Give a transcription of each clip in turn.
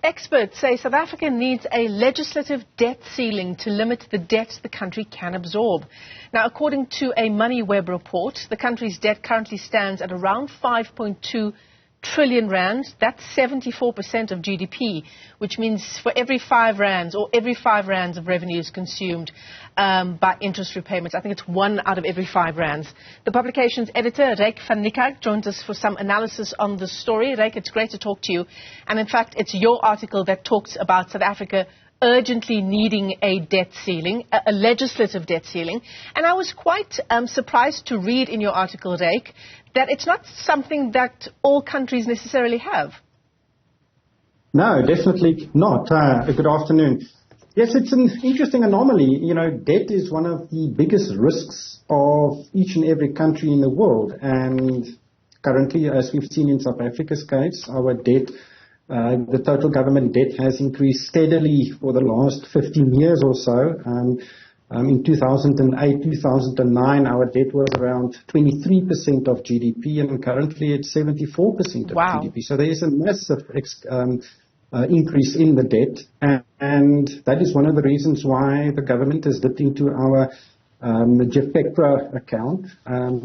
Experts say South Africa needs a legislative debt ceiling to limit the debt the country can absorb. Now, according to a MoneyWeb report, the country's debt currently stands at around 5.2 trillion rands. That's 74% of GDP, which means for every 5 rands or every 5 rands of revenues consumed by interest repayments, I think it's 1 out of every 5 rands. The publication's editor, Ryk Van Niekerk, joins us for some analysis on the story. Ryk, it's great to talk to you. And in fact, it's your article that talks about South Africa urgently needing a debt ceiling, a legislative debt ceiling. And I was quite surprised to read in your article, Ryk, that it's not something that all countries necessarily have. No, definitely not. Good afternoon. Yes, it's an interesting anomaly. You know, debt is one of the biggest risks of each and every country in the world. And currently, as we've seen in South Africa's case, our debt, the total government debt has increased steadily for the last 15 years or so. In 2008, 2009, our debt was around 23% of GDP, and currently it's 74% of GDP. So there is a massive increase in the debt, and that is one of the reasons why the government has dipped into our JFECRA account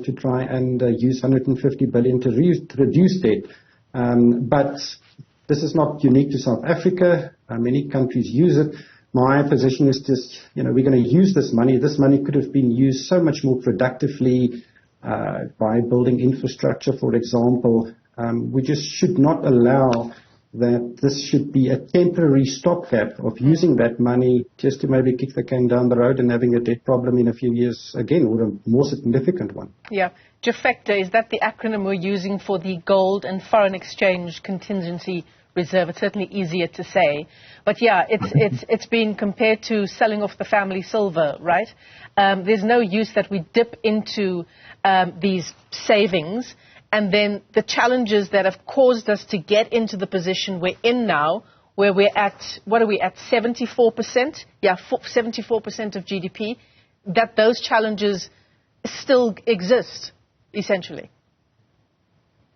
to try and use 150 billion to reduce debt. But this is not unique to South Africa. Many countries use it. My position is just, we're going to use this money. This money could have been used so much more productively by building infrastructure, for example. We just should not allow that this should be a temporary stopgap of using that money just to maybe kick the can down the road and having a debt problem in a few years again, or a more significant one. Yeah. JFECRA, is that the acronym we're using for the Gold and Foreign Exchange Contingency Reserve? It's certainly easier to say. But yeah, it's been compared to selling off the family silver, right? There's no use that we dip into these savings, and then the challenges that have caused us to get into the position we're in now, where we're at, what are we at, 74%? Yeah, 74% of GDP, that those challenges still exist, essentially.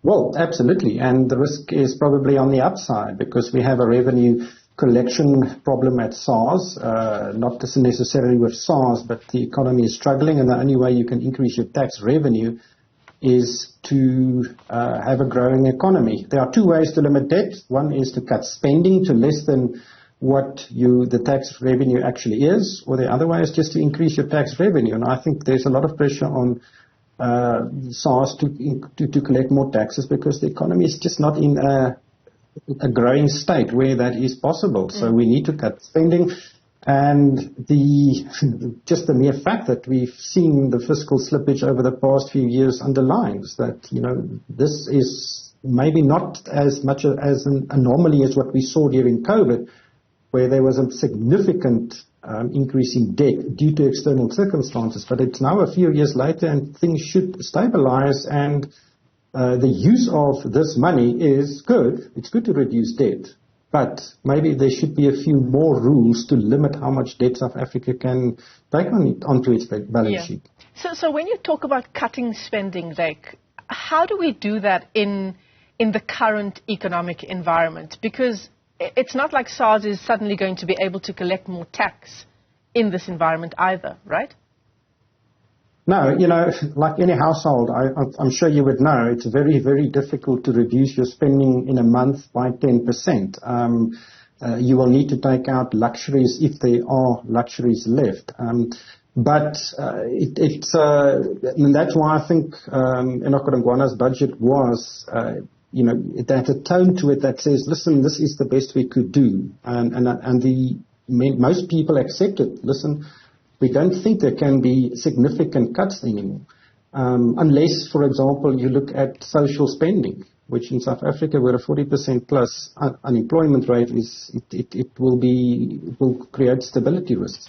Well, absolutely. And the risk is probably on the upside because we have a revenue collection problem at SARS, not necessarily with SARS, but the economy is struggling, and the only way you can increase your tax revenue is to have a growing economy. There are 2 ways to limit debt. One is to cut spending to less than what the tax revenue actually is, or the other way is just to increase your tax revenue. And I think there's a lot of pressure on SARS to collect more taxes because the economy is just not in a growing state where that is possible. So we need to cut spending. And just the mere fact that we've seen the fiscal slippage over the past few years underlines that, this is maybe not as much as an anomaly as what we saw during COVID, where there was a significant increase in debt due to external circumstances. But it's now a few years later and things should stabilize, and the use of this money is good. It's good to reduce debt. But maybe there should be a few more rules to limit how much debt South Africa can take onto its balance sheet. So when you talk about cutting spending, like, how do we do that in the current economic environment? Because it's not like SARS is suddenly going to be able to collect more tax in this environment either, right? No, like any household, I'm sure you would know, it's very, very difficult to reduce your spending in a month by 10%. You will need to take out luxuries if there are luxuries left. But that's why I think Enoch Godongwana's budget was, it had a tone to it that says, listen, this is the best we could do. And most people accepted, listen, we don't think there can be significant cuts anymore, unless, for example, you look at social spending, which in South Africa, where a 40% plus unemployment rate is, it will create stability risks.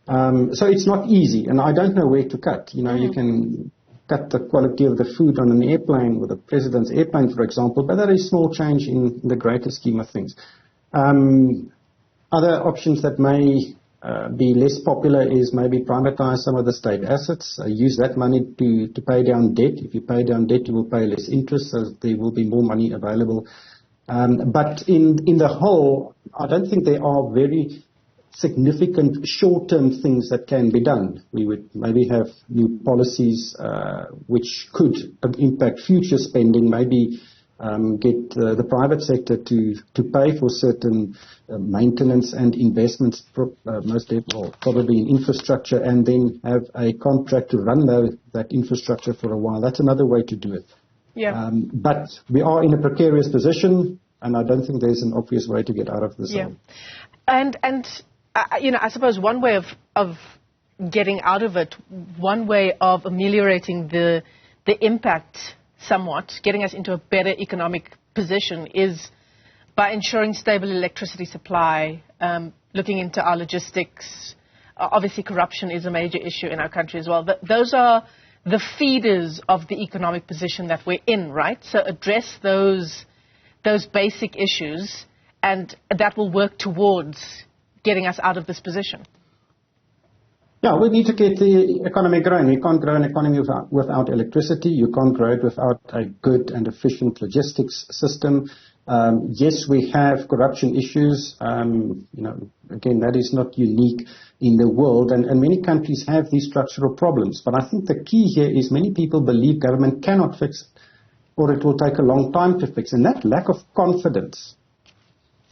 So it's not easy, and I don't know where to cut. You can cut the quality of the food on an airplane, with the president's airplane, for example, but that is small change in the greater scheme of things. Other options that may be less popular is maybe privatize some of the state assets, use that money to pay down debt. If you pay down debt, you will pay less interest, so there will be more money available But in the whole, I don't think there are very significant short-term things that can be done. We would maybe have new policies which could impact future spending, maybe get the private sector to pay for certain maintenance and investments, probably in infrastructure, and then have a contract to run that infrastructure for a while. That's another way to do it. Yeah. But we are in a precarious position, and I don't think there's an obvious way to get out of this. Yeah. And I suppose one way of getting out of it, one way of ameliorating the impact somewhat, getting us into a better economic position, is by ensuring stable electricity supply, looking into our logistics. Obviously, corruption is a major issue in our country as well. Those are the feeders of the economic position that we're in, right? So address those basic issues, and that will work towards getting us out of this position. Yeah, we need to get the economy growing. You can't grow an economy without electricity. You can't grow it without a good and efficient logistics system. Yes, we have corruption issues. Again, that is not unique in the world, and many countries have these structural problems. But I think the key here is many people believe government cannot fix it, or it will take a long time to fix. And that lack of confidence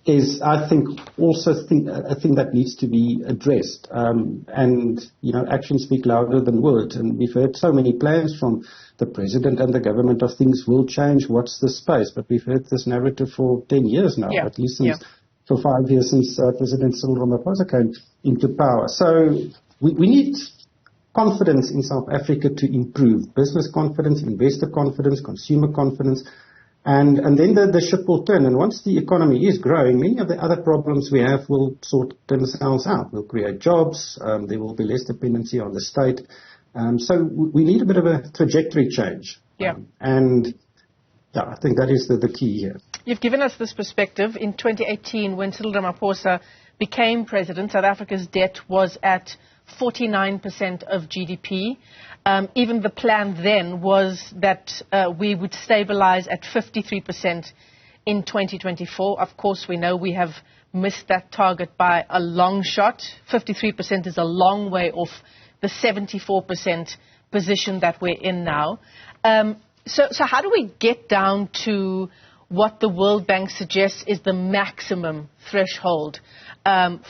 is, I think, also a thing that needs to be addressed. Actions speak louder than words. And we've heard so many plans from the president and the government of things will change, what's the space? But we've heard this narrative for 10 years now, at least for 5 years since President Cyril Ramaphosa came into power. So we need confidence in South Africa to improve. Business confidence, investor confidence, consumer confidence. And then the ship will turn. And once the economy is growing, many of the other problems we have will sort themselves out. We'll create jobs. There will be less dependency on the state. So we need a bit of a trajectory change. Yeah. I think that is the key here. You've given us this perspective. In 2018, when Cyril Ramaphosa became president, South Africa's debt was at 49% of GDP. Even the plan then was that we would stabilize at 53% in 2024. Of course, we know we have missed that target by a long shot. 53% is a long way off the 74% position that we're in now. So how do we get down to what the World Bank suggests is the maximum threshold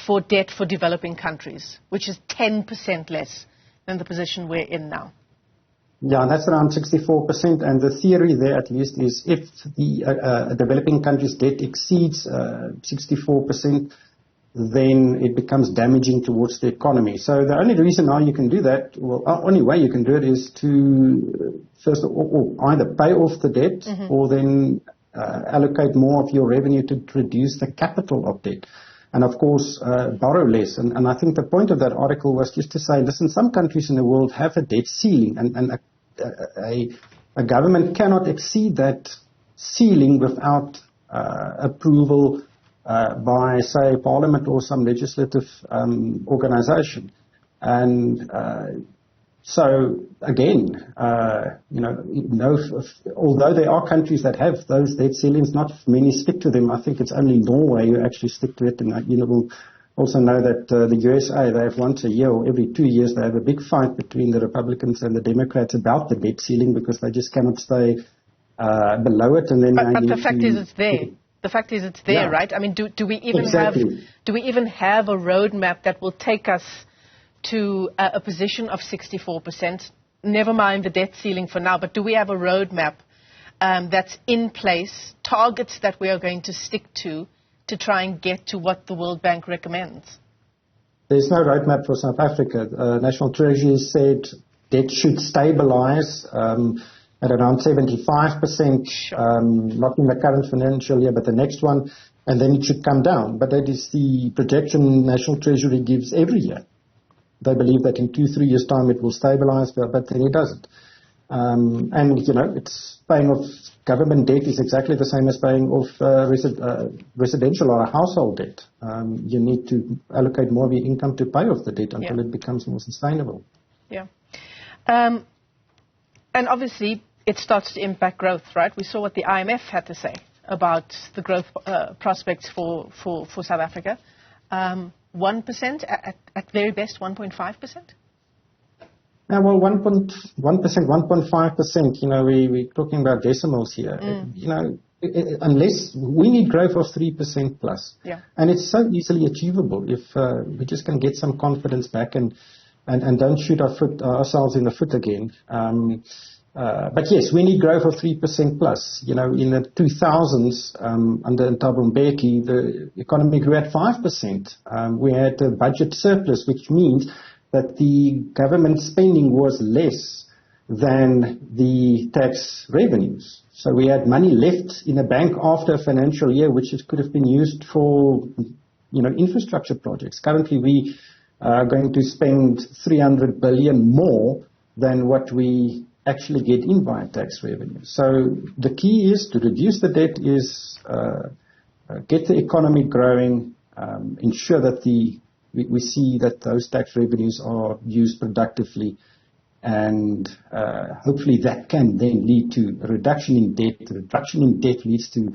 for debt for developing countries, which is 10% less than the position we're in now? Yeah, that's around 64%. And the theory there, at least, is if the developing countries' debt exceeds 64%, then it becomes damaging towards the economy. So the only reason now you can do that, only way you can do it is to first either pay off the debt or then allocate more of your revenue to reduce the capital of debt. And, of course, borrow less. And I think the point of that article was just to say, listen, some countries in the world have a debt ceiling, and a government cannot exceed that ceiling without approval by, say, Parliament or some legislative organization. And so, again, although there are countries that have those debt ceilings, not many stick to them. I think it's only Norway who actually stick to it. And we'll also know that the USA, they have once a year or every 2 years, they have a big fight between the Republicans and the Democrats about the debt ceiling because they just cannot stay below it. And then but the fact is it's there. The fact is it's there, right? I mean, do we even have a roadmap that will take us to a position of 64%? Never mind the debt ceiling for now, but do we have a roadmap that's in place, targets that we are going to stick to try and get to what the World Bank recommends? There's no roadmap for South Africa. National Treasury said debt should stabilize at around 75%, not in the current financial year, but the next one, and then it should come down. But that is the projection National Treasury gives every year. They believe that in 2-3 years' time it will stabilize, but then it doesn't. It's paying off government debt is exactly the same as paying off residential or a household debt. You need to allocate more of your income to pay off the debt until it becomes more sustainable. Yeah. And obviously it starts to impact growth, right? We saw what the IMF had to say about the growth prospects for South Africa. 1%, at very best 1.5%? Well, 1.1%, 1.5%, we're talking about decimals here. Unless we need growth of 3% plus. Yeah. And it's so easily achievable if we just can get some confidence back and don't shoot ourselves in the foot again. But yes, we need growth of 3% plus. In the 2000s, under Thabo Mbeki, the economy grew at 5%. We had a budget surplus, which means that the government spending was less than the tax revenues. So we had money left in the bank after a financial year, which could have been used for, infrastructure projects. Currently, we are going to spend 300 billion more than what we actually get in via tax revenue. So the key is to reduce the debt, get the economy growing, ensure that we see that those tax revenues are used productively, and hopefully that can then lead to a reduction in debt. The reduction in debt leads to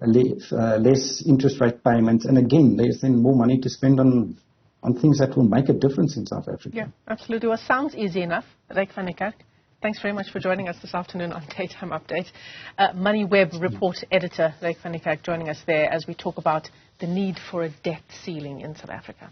less interest rate payments, and again, there's then more money to spend on things that will make a difference in South Africa. Yeah, absolutely. Well, sounds easy enough. Ryk Van Niekerk, thanks very much for joining us this afternoon on Daytime Update. MoneyWeb report editor Ryk Van Niekerk joining us there as we talk about the need for a debt ceiling in South Africa.